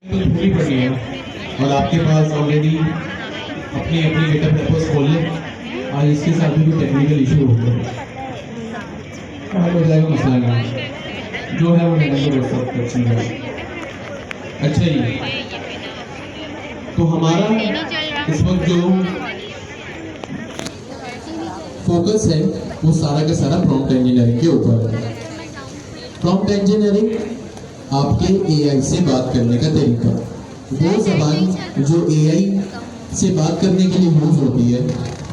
तो पूरी पढ़नी है और आपके पास ऑलरेडी अपनी अपनी गिटहब रेपोस खोल लें। आज इसके साथ भी कोई टेक्निकल इशू होगा हो जाएगा, मसला नहीं जो है वो मैंने तो सब अच्छी है। अच्छा जी, तो हमारा इस वक्त जो फोकस है वो सारा का सारा प्रॉम्प्ट इंजीनियरिंग के ऊपर है। प्रॉम्प्ट इंजीनियरिंग आपके एआई से बात करने का तरीका, वो जबान जो एआई से बात करने के लिए यूज होती है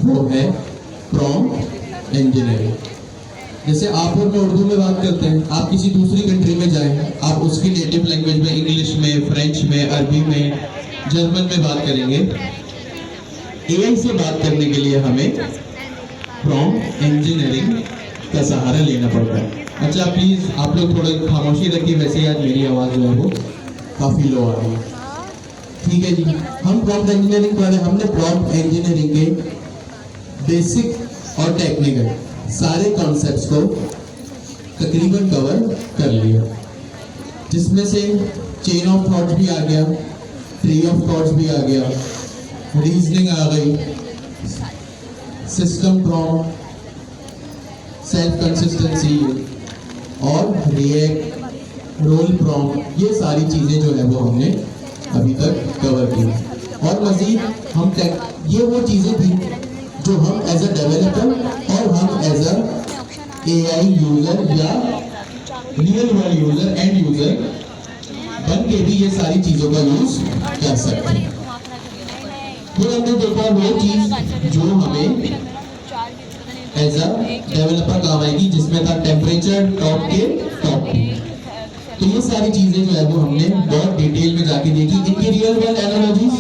वो है प्रॉम्प्ट इंजीनियरिंग। जैसे आप और मैं उर्दू में बात करते हैं, आप किसी दूसरी कंट्री में जाएं, आप उसकी नेटिव लैंग्वेज में, इंग्लिश में, फ्रेंच में, अरबी में, जर्मन में बात करेंगे। एआई से बात करने के लिए हमें प्रॉम्प्ट इंजीनियरिंग का सहारा लेना पड़ता है। अच्छा प्लीज आप लोग थोड़ा खामोशी रखिए, वैसे आज मेरी आवाज़ जो है वो काफ़ी लो आ रही है। ठीक है जी, हम प्रॉम्प्ट इंजीनियरिंग पढ़े, हमने प्रॉम्प्ट इंजीनियरिंग के बेसिक और टेक्निकल सारे कॉन्सेप्ट्स को तकरीबन कवर कर लिया, जिसमें से चेन ऑफ थॉट्स भी आ गया, ट्री ऑफ थॉट्स भी आ गया, रीजनिंग आ गई, सिस्टम प्रॉम्प्ट, सेल्फ कंसिस्टेंसी और रिएक्ट, रोल प्रॉम्प्ट, ये सारी चीज़ें जो है वो हमने अभी तक कवर की। और मज़ीद हम ये वो चीज़ें थी जो हम एज अ डेवलपर और हम एज अ एआई यूज़र या real world user, end user बन के भी ये सारी चीज़ों का यूज़ कर सकते हैं। फिर हमने देखा वो चीज़ जो हमें एज अ डेवलपर काम आएगी, जिसमें था टेम्परेचर टॉप के टॉप पे। तो ये सारी चीजें जो है वो हमने बहुत डिटेल में जाके देखी, इनकी रियल वर्ल्ड एनालॉजीज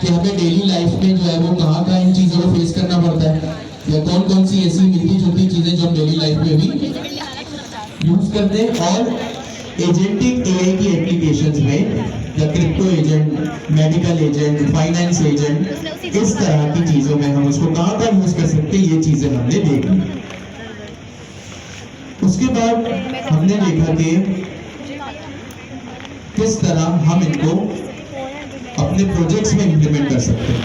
कि हमें डेली लाइफ में जो है वो कहाँ कहाँ इन चीजों को फेस करना पड़ता है, या कौन कौन सी ऐसी मिलती जुलती चीजें जो हम डेली लाइफ में भी यूज करते हैं। और एजेंटिक एआई की एप्लीकेशंस में या crypto agent, medical agent, finance agent, इस तरह की चीजों में हम उसको कहां कहां यूज कर सकते हैं, ये चीजें हमने देखी। उसके बाद हमने देखा कि किस तरह हम इनको अपने प्रोजेक्ट्स में इंप्लीमेंट कर सकते हैं।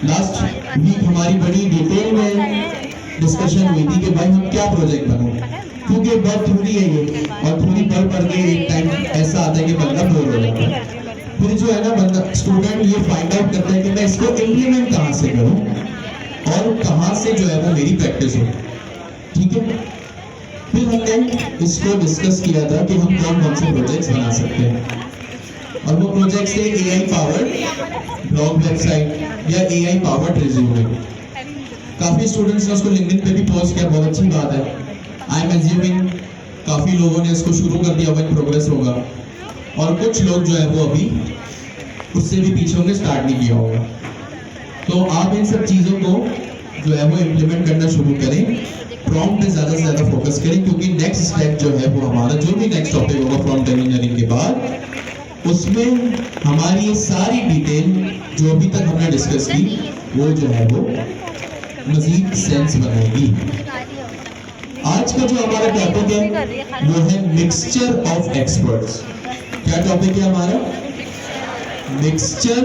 लास्ट वीक हमारी बड़ी डिटेल में डिस्कशन हुई थी कि भाई हम क्या प्रोजेक्ट बनाएं, क्योंकि बहुत थ्योरी है ये, और थ्योरी पढ़ के एक टाइम ऐसा आता है कि बंदा बोर हो जाता है। फिर जो है ना बंदा स्टूडेंट ये फाइंड आउट करता है कि मैं इसको इम्प्लीमेंट कहाँ से करूँ और कहाँ से जो है वो मेरी प्रैक्टिस हो। ठीक है, फिर हमने इसको डिस्कस किया था कि हम कौन कौन से प्रोजेक्ट्स बना सकते हैं, और वो प्रोजेक्ट्स थे एआई पावर्ड ब्लॉग वेबसाइट या एआई पावर्ड रिज्यूमे। काफ़ी स्टूडेंट्स ने उसको लिंक्डइन पे भी पोस्ट किया, बहुत अच्छी बात है। आई एम एज्यूमिंग काफ़ी लोगों ने इसको शुरू कर दिया, वर्क प्रोग्रेस होगा, और कुछ लोग जो है वो अभी उससे भी पीछे होंगे, स्टार्ट नहीं किया होगा। तो आप इन सब चीज़ों को जो है वो इम्प्लीमेंट करना शुरू करें, प्रॉम्प्ट पे ज़्यादा से ज़्यादा फोकस करें, क्योंकि नेक्स्ट स्टेप जो है वो हमारा जो भी नेक्स्ट टॉपिक होगा प्रॉम्प्ट इंजीनियरिंग के बाद, उसमें हमारी ये सारी डिटेल जो अभी तक हमने डिस्कस की वो जो है वो मज़ीद सेंस बनाएगी। आज का जो हमारा टॉपिक है वो है मिक्सचर ऑफ एक्सपर्ट्स। क्या टॉपिक है हमारा? Mixture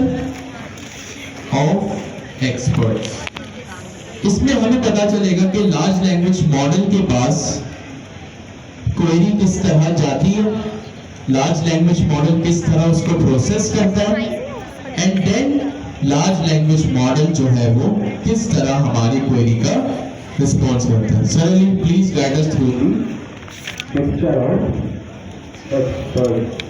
of experts. इसमें हमें पता चलेगा कि लार्ज लैंग्वेज मॉडल के पास क्वेरी किस तरह जाती है, लार्ज लैंग्वेज मॉडल किस तरह उसको प्रोसेस करता है, and then large language model जो है वो किस तरह हमारी क्वेरी का रिस्पॉन्स करता है। Sir please guide us through mixture of experts.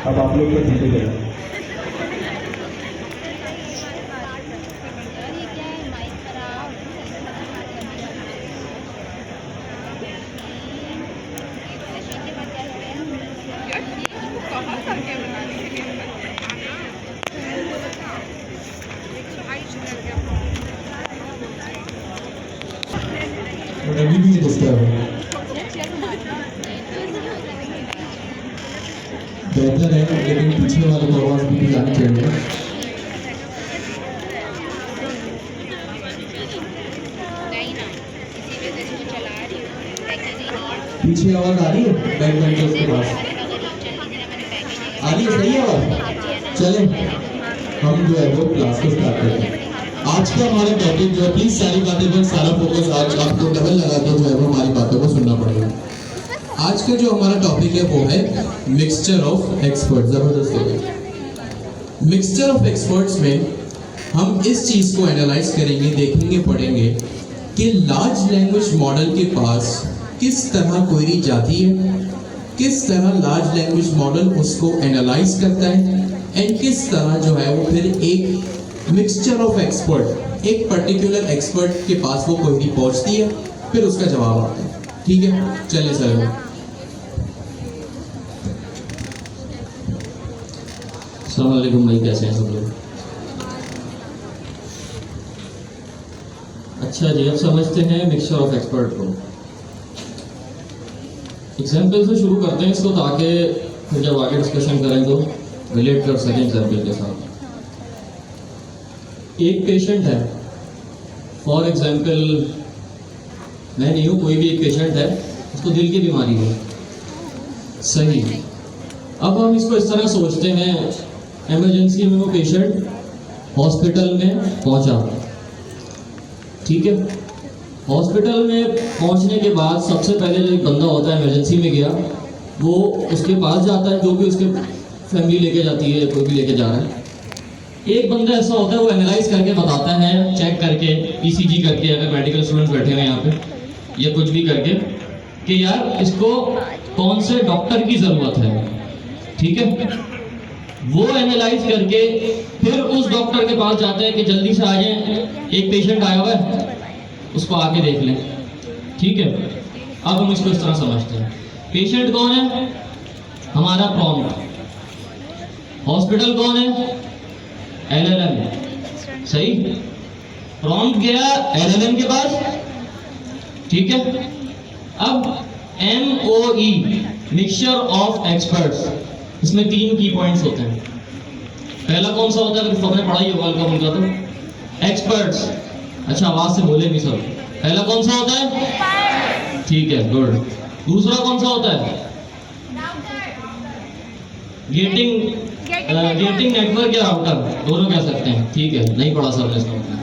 अब आप लोग को पीछे गए। अभी भी डिस्टर्ब है। बेहतर है, लेकिन पीछे वाले को आवाज भी आनी चाहिए। पीछे आवाज आ रही है बैक बेंचर्स के पास? आ रही है? सही है आवाज? चले हम जो है वो क्लास को स्टार्ट करते हैं। आज का हमारा टॉपिक जो है, प्लीज सारी बातें पर सारा फोकस आज आपको डबल लगा के जो है वो हमारी बातों को सुनना पड़ेगा। आज का जो हमारा टॉपिक है वो है मिक्सचर ऑफ एक्सपर्ट। जबरदस्त हो गया। मिक्सचर ऑफ एक्सपर्ट्स में हम इस चीज को एनालाइज करेंगे, देखेंगे, पढ़ेंगे कि लार्ज लैंग्वेज मॉडल के पास किस तरह क्वेरी जाती है, किस तरह लार्ज लैंग्वेज मॉडल उसको एनालाइज करता है, एंड किस तरह जो है वो फिर एक मिक्सचर ऑफ एक्सपर्ट, एक पर्टिकुलर एक्सपर्ट के पास वो क्वेरी पहुंचती है, फिर उसका जवाब आता है। ठीक है, चलिए सर। अस्सलाम वालेकुम भाई, कैसे हैं सब लोग? अच्छा जी, अब समझते हैं मिक्सचर ऑफ एक्सपर्ट को। एग्जाम्पल से शुरू करते हैं इसको, ताकि फिर जब आगे डिस्कशन करें तो रिलेट कर सकें एग्जाम्पल के साथ। एक पेशेंट है, फॉर एग्जाम्पल मैं नहीं हूँ, कोई भी एक पेशेंट है, उसको दिल की बीमारी है। सही। अब हम इसको इस तरह सोचते हैं, इमरजेंसी में वो पेशेंट हॉस्पिटल में पहुंचा। ठीक है, हॉस्पिटल में पहुंचने के बाद सबसे पहले जो एक बंदा होता है इमरजेंसी में गया, वो उसके पास जाता है, जो भी उसके फैमिली लेके जाती है, कोई भी लेके जा रहा है। एक बंदा ऐसा होता है, वो एनालाइज करके बताता है, चेक करके, ईसीजी करके, अगर मेडिकल स्टूडेंट्स बैठे हुए यहाँ पे, या कुछ भी करके, कि यार इसको कौन से डॉक्टर की ज़रूरत है। ठीक है, वो एनालाइज करके फिर उस डॉक्टर के पास जाता है कि जल्दी से आ जाए, एक पेशेंट आया हुआ है, उसको आके देख लें। ठीक है, अब हम इसको इस तरह समझते हैं, पेशेंट कौन है? हमारा प्रॉम्प्ट। हॉस्पिटल कौन है? एलएलएम। सही। प्रॉम्प्ट गया एलएलएम के पास। ठीक है, अब एमओई, मिक्सचर ऑफ एक्सपर्ट्स, इसमें 3 की पॉइंट्स होते हैं। पहला कौन सा होता है? अगर सबने पढ़ा ही होगा हल्का फुल्का तो, एक्सपर्ट्स। अच्छा, आवाज से बोले भी सब। पहला कौन सा होता है? ठीक है, गुड। दूसरा कौन सा होता है? गेटिंग नेटवर्क या राउटर, दोनों कह सकते हैं। ठीक है, नहीं पढ़ा सबने इसका मतलब।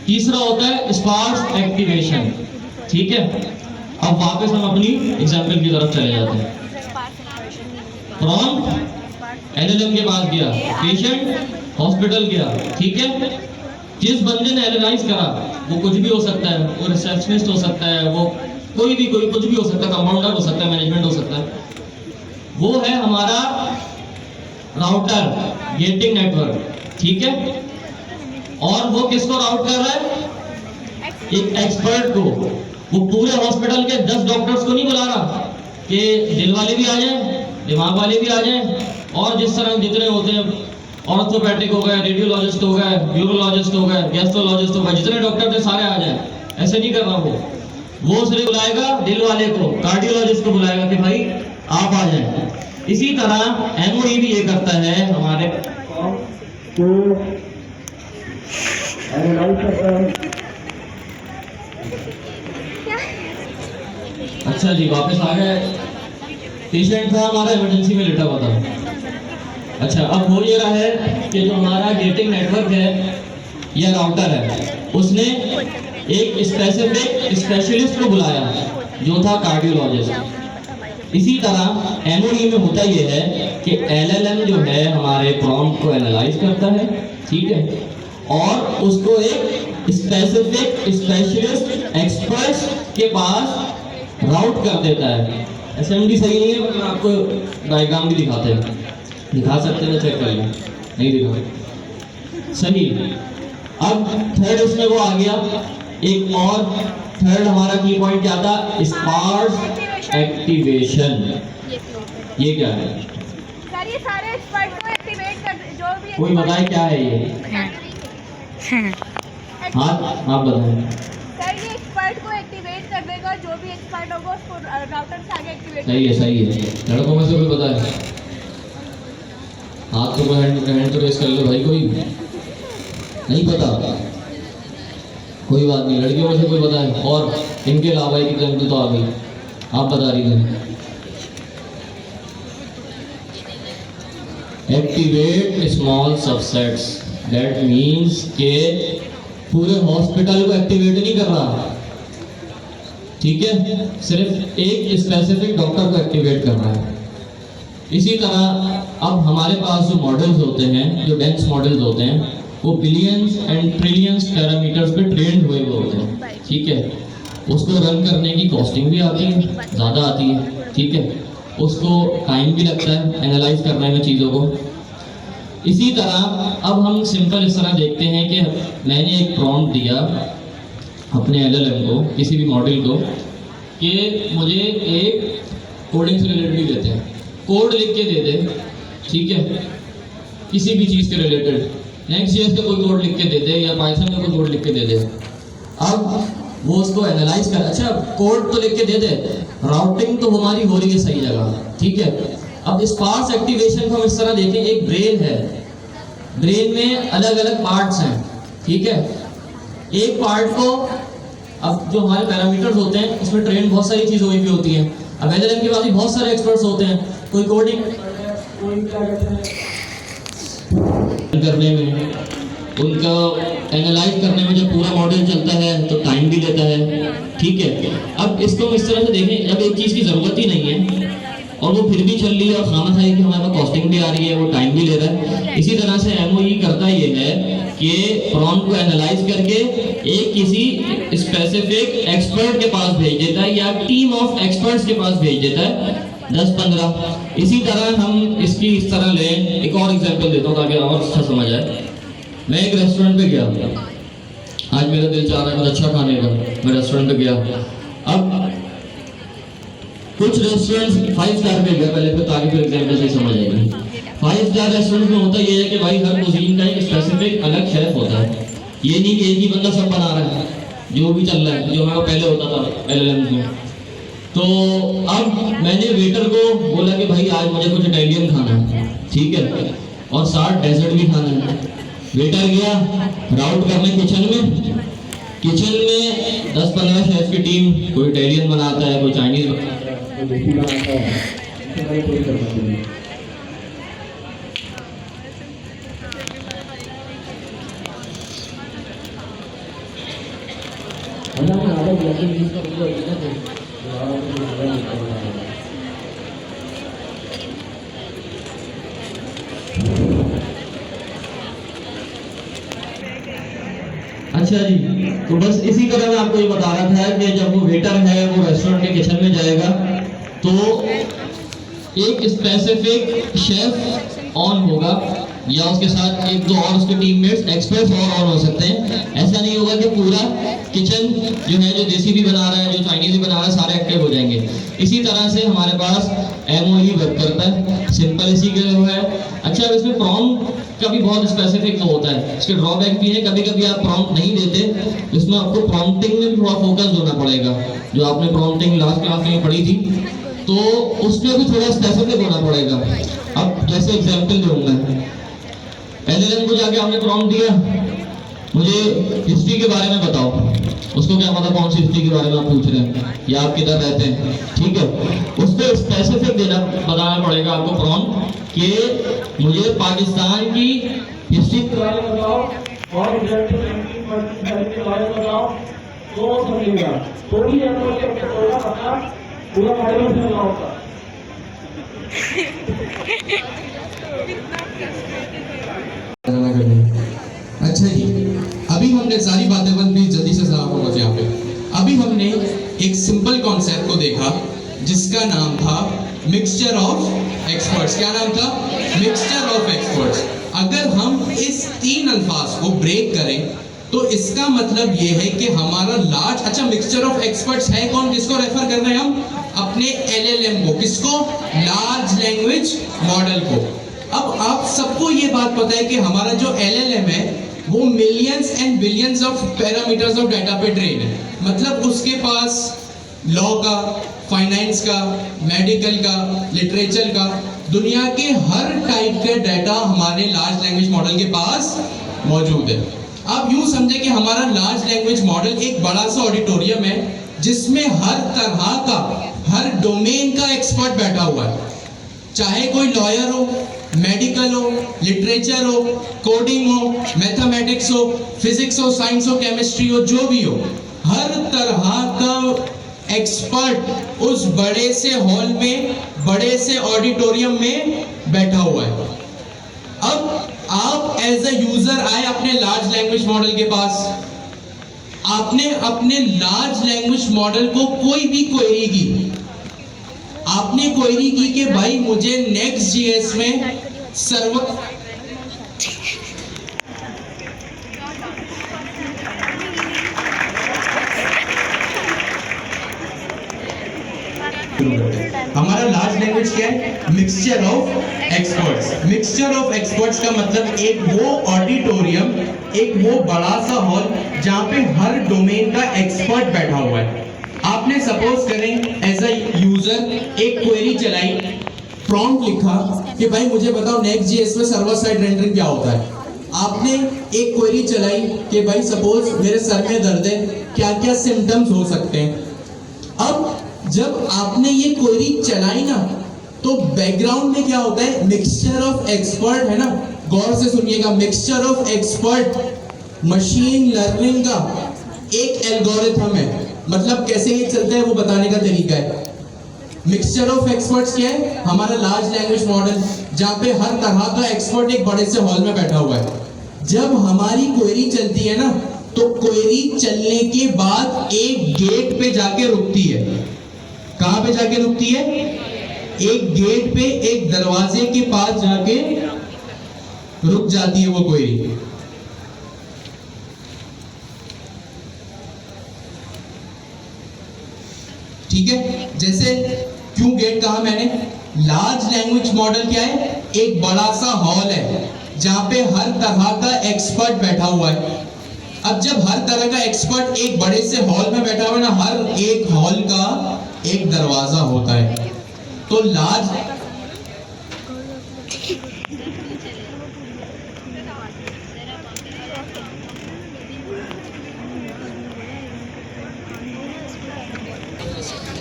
तीसरा होता है स्पार्स एक्टिवेशन। ठीक है, अब वापस हम अपनी एग्जाम्पल की तरफ चले जाते हैं। प्रॉम्प्ट एलएलएम के पास गया, पेशेंट हॉस्पिटल गया। ठीक है, जिस बंदे ने एनालाइज करा, वो कुछ भी हो सकता है, वो रिसेप्शनिस्ट हो सकता है, वो कोई कुछ भी हो सकता है, कंपाउंडर हो सकता है, मैनेजमेंट हो सकता है, वो है हमारा राउटर, गेटिंग नेटवर्क। ठीक है, और वो किसको राउट कर रहा है? एक एक्सपर्ट को। वो पूरे हॉस्पिटल के 10 डॉक्टर्स को नहीं बुला रहा कि दिल वाले भी आ जाएं, दिमाग वाले भी आ जाएं, और जिस तरह जितने होते हैं, ऑर्थोपेडिक हो गए, रेडियोलॉजिस्ट हो गए, यूरोलॉजिस्ट हो गए, गैस्ट्रोलॉजिस्ट हो गए, जितने डॉक्टर थे सारे आ जाएं। ऐसे नहीं कर रहा वो सिर्फ बुलाएगा दिल वाले को, कार्डियोलॉजिस्ट को बुलाएगा कि भाई आप आ जाएं। इसी तरह एमओई भी ये करता है, हमारे अच्छा जी, वापस आ गए। पेशेंट था हमारा, इमरजेंसी में लेटा हुआ था। अच्छा, अब हो ये रहा है कि जो हमारा गेटिंग नेटवर्क है या राउटर है, उसने एक स्पेसिफिक स्पेशलिस्ट को बुलाया जो था कार्डियोलॉजिस्ट। इसी तरह एमओई में होता ये है कि एलएलएम जो है हमारे प्रॉम्प्ट को एनालाइज करता है। ठीक है, और उसको एक स्पेसिफिक स्पेशलिस्ट एक्सपर्ट के पास राउट कर देता है। एसएमडी सही नहीं है, पर मैं आपको डायग्राम भी दिखा सकते हैं, चेक कर लें। नहीं दिखा सही। अब थर्ड उसमें वो आ गया, एक और थर्ड हमारा की पॉइंट क्या था? Sparse activation. ये क्या है सर? ये सारे एक्सपर्ट को एक्टिवेट कर, जो भी कोई बताए क्या है ये? हाँ, आप बताएं। सर, ये एक्सपर्ट को एक्टिवेट कर देगा, जो भी एक्सपर्ट होगा उसको राउटर से आगे एक्टिवेट। सही है, सही है। लड़कों में से कोई बताए? हाथ तो हैंड तो रेस कर लो भाई, कोई नहीं पता? कोई बात नहीं, लड़कियों में से कोई पता है? और इनके अलावा एक एग्जाम्पल तो आ गई, आप बता रही थे। Activate small subsets, that means के पूरे हॉस्पिटल को एक्टिवेट नहीं कर रहा, ठीक है, सिर्फ एक स्पेसिफिक डॉक्टर को एक्टिवेट कर रहा है। इसी तरह अब हमारे पास जो मॉडल्स होते हैं, जो डेंस मॉडल्स होते हैं, वो बिलियंस एंड ट्रिलियंस पैरामीटर्स पे ट्रेंड हुए होते हैं, ठीक है। उसको रन करने की कॉस्टिंग भी आती है, ज़्यादा आती है, ठीक है। उसको टाइम भी लगता है एनालाइज करने में चीज़ों को। इसी तरह अब हम सिंपल इस तरह देखते हैं कि मैंने एक प्रॉम्प्ट दिया अपने LLM को, किसी भी मॉडल को, कि मुझे एक कोडिंग से रिलेटेड देते हैं, कोड लिख के दे दे, ठीक है, किसी भी चीज़ के रिलेटेड, Next.js का कोई कोड लिख के दे दे या पाइथन का कोई कोड लिख के दे दे। अब वो उसको एनालाइज कर, अच्छा कोड तो लिख के दे दे, राउटिंग तो हमारी हो रही है सही जगह, ठीक है। अब स्पार्स एक्टिवेशन को हम इस तरह देखें, एक ब्रेन है, ब्रेन में अलग अलग पार्ट्स हैं, ठीक है। एक पार्ट को, अब जो हमारे पैरामीटर्स होते हैं उसमें ट्रेन बहुत सारी चीज़ हुई भी होती हैं। अब LLM के बाद भी बहुत सारे एक्सपर्ट्स होते हैं, कोई कोडिंग करने में, उनका एनालाइज करने में जब पूरा मॉडल चलता है तो टाइम भी लेता है, ठीक है। अब इसको इस तरह से देखें, अब एक चीज़ की ज़रूरत ही नहीं है और वो फिर भी चल रही है और खाना खाई कि हमारे पास कॉस्टिंग भी आ रही है, वो टाइम भी ले रहा है। इसी तरह से MOE करता ये है कि प्रॉम्प्ट को एनालाइज करके एक किसी स्पेसिफिक एक्सपर्ट के पास भेज देता है या टीम ऑफ एक्सपर्ट्स के पास भेज देता है, 10-15। इसी तरह हम इसकी इस तरह लें, एक और एग्जांपल देता हूँ ताकि और अच्छा समझ आए। मैं एक रेस्टोरेंट पे गया, आज मेरा दिल चाह रहा है कुछ अच्छा खाने का, मैं रेस्टोरेंट पे गया। अब कुछ रेस्टोरेंट्स 5 स्टार पे गया पहले, फिर ताकि फिर एग्जांपल से समझ आएगी। 5 स्टार रेस्टोरेंट में होता ये है कि भाई हर कुजीन का एक स्पेसिफिक अलग शेफ होता है, ये नहीं कि एक ही बंदा सब बना रहा है, जो भी चल रहा है, जो हमारा पहले होता था LLM में। तो अब मैंने वेटर को बोला कि भाई आज मुझे कुछ इटालियन खाना है, ठीक है, और 60 डेजर्ट भी खाना है। वेटर गया राउट करने किचन में 10-15 शेफ की टीम, कोई इटालियन बनाता है, कोई चाइनीज बनाता है, कोई देसी बनाता है। अच्छा जी, तो बस इसी तरह मैं आपको ये बता रहा था कि जब वो वेटर है वो रेस्टोरेंट के किचन में जाएगा तो एक स्पेसिफिक शेफ ऑन होगा या उसके साथ 1-2 और उसके टीममेट्स एक्सपर्ट्स और ऑन हो सकते हैं। ऐसा नहीं होगा कि पूरा किचन जो है, जो देसी भी बना रहा है, जो चाइनीज भी बना रहा है, सारे एक्टिव हो जाएंगे। इसी तरह से हमारे पास MOE वर्क करता है, सिंपल इसी के जो है। अच्छा, अब इसमें प्रॉम्प्ट का भी बहुत स्पेसिफिक वो होता है, इसके ड्रॉबैक भी है, कभी कभी आप प्रॉम्प्ट नहीं देते, इसमें आपको प्रॉम्प्टिंग में भी थोड़ा फोकस होना पड़ेगा। जो आपने प्रॉम्प्टिंग लास्ट क्लास में पढ़ी थी तो उसमें भी थोड़ा स्पेसिफिक होना पड़ेगा। अब जैसे एग्जाम्पल दूंगा, LLM को जाके आपने प्रॉम्प्ट दिया, मुझे हिस्ट्री के बारे में बताओ, उसको क्या पता कौन सी हिस्ट्री के बारे में आप पूछ रहे हैं या आप किधर रहते हैं, ठीक है। उस पर स्पेसिफिक बताना पड़ेगा आपको प्रॉम्प्ट कि मुझे पाकिस्तान की हिस्ट्री के बारे में बताओ और के बारे में बताओ, तो समझेगा थोड़ी पूरा मॉडल से होगा। अच्छा जी, अभी हमने सारी बातें बंद भी जल्दी से समझ यहाँ पे। अभी हमने एक सिंपल कॉन्सेप्ट को देखा जिसका नाम था मिक्सचर ऑफ एक्सपर्ट्स। क्या नाम था? Mixture of experts. अगर हम इस 3 अल्फाज को ब्रेक करें तो इसका मतलब ये है कि हमारा लार्ज, अच्छा मिक्सचर ऑफ एक्सपर्ट्स है कौन, किसको रेफर कर रहे हैं हम? अपने LLM को। किसको? लार्ज लैंग्वेज मॉडल को। अब आप सबको ये बात पता है कि हमारा जो LLM है वो millions and billions of parameters of data पे ट्रेन है। मतलब उसके पास लॉ का, फाइनेंस का, मेडिकल का, लिटरेचर का, दुनिया के हर टाइप के डाटा हमारे लार्ज लैंग्वेज मॉडल के पास मौजूद है। आप यूं समझे कि हमारा लार्ज लैंग्वेज मॉडल एक बड़ा सा ऑडिटोरियम है जिसमें हर तरह का, हर डोमेन का एक्सपर्ट बैठा हुआ है। चाहे कोई लॉयर हो, मेडिकल हो, लिटरेचर हो, कोडिंग हो, मैथमेटिक्स हो, फिजिक्स हो, साइंस हो, केमिस्ट्री हो, जो भी हो, हर तरह का एक्सपर्ट उस बड़े से हॉल में, बड़े से ऑडिटोरियम में बैठा हुआ है। अब आप एज अ यूजर आए अपने लार्ज लैंग्वेज मॉडल के पास, आपने अपने लार्ज लैंग्वेज मॉडल को कोई भी क्वेरी की, आपने क्वेरी की कि भाई मुझे Next.js में सर्वर हमारा लार्ज लैंग्वेज क्या है? Mixture of experts. Mixture of experts का मतलब एक वो ऑडिटोरियम, एक वो बड़ा सा हॉल जहां पे हर डोमेन का एक्सपर्ट बैठा हुआ है। आपने सपोज करें एज अ यूजर एक क्वेरी चलाई, प्रॉम्प्ट लिखा कि भाई मुझे बताओ Next.js में सर्वर साइड रेंडरिंग क्या होता है। आपने एक क्वेरी चलाई कि भाई सपोज मेरे सर में दर्द है, क्या क्या सिम्टम्स हो सकते हैं। अब जब आपने ये क्वेरी चलाई ना, तो बैकग्राउंड में क्या होता है? मिक्सचर ऑफ एक्सपर्ट है ना, गौर से सुनिएगा, mixture of expert machine learning का एक एल्गोरिथम है। मतलब कैसे ये चलता है वो बताने का तरीका है। मिक्सचर ऑफ एक्सपर्ट्स क्या है? हमारा लार्ज लैंग्वेज मॉडल जहां पे हर तरह का एक्सपर्ट एक बड़े से हॉल में बैठा हुआ है। जब हमारी क्वेरी चलती है ना, तो क्वेरी चलने के बाद एक गेट पे जाके रुकती है। कहां पे जाके रुकती है? एक गेट पे, एक दरवाजे के पास जाके रुक जाती है वो क्वेरी। ठीक है, जैसे क्यों गेट कहा मैंने? लार्ज लैंग्वेज मॉडल क्या है? एक बड़ा सा हॉल है जहां पे हर तरह का एक्सपर्ट बैठा हुआ है। अब जब हर तरह का एक्सपर्ट एक बड़े से हॉल में बैठा हुआ है ना, हर एक हॉल का एक दरवाजा होता है। तो लार्ज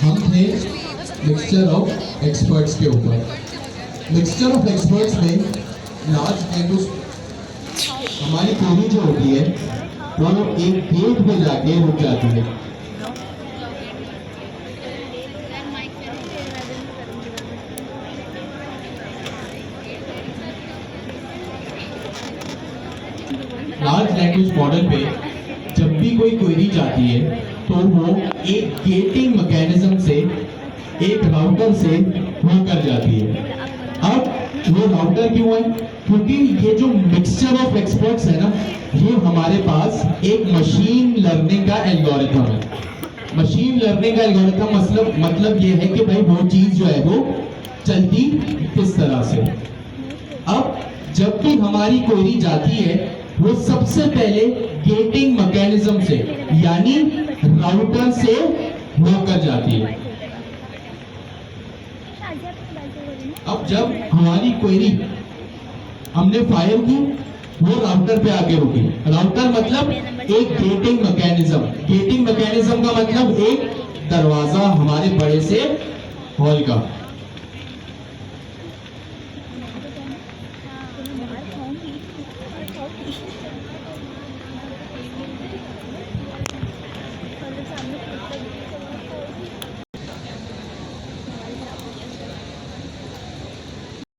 हम थे मिक्सचर ऑफ एक्सपर्ट्स के ऊपर। मिक्सचर ऑफ एक्सपर्ट्स में लार्ज लैंग्वेज हमारी क्वेरी जो होती है वो एक गेट पे जाके रुक जाती है। लार्ज लैंग्वेज मॉडल पे जब भी कोई क्वेरी जाती है तो वो एक गेटिंग मैकेनिज्म से, एक राउटर से होकर जाती है। अब वो राउटर क्यों है? क्योंकि ये जो मिक्सचर ऑफ एक्सपर्ट्स है ना, ये हमारे पास एक मशीन लर्निंग का एल्गोरिथम है। मशीन लर्निंग का एल्गोरिथम मतलब ये है कि भाई वो चीज जो है वो चलती किस तरह से। अब जब भी हमारी क्वेरी जाती है वो सबसे पहले गेटिंग मैकेनिज्म से, यानी राउटर से होकर जाती है। अब जब हमारी क्वेरी हमने फायर की, वो राउटर पे आके रुकी। राउटर मतलब एक गेटिंग मैकेनिज्म। गेटिंग मैकेनिज्म का मतलब एक दरवाजा हमारे बड़े से हॉल का।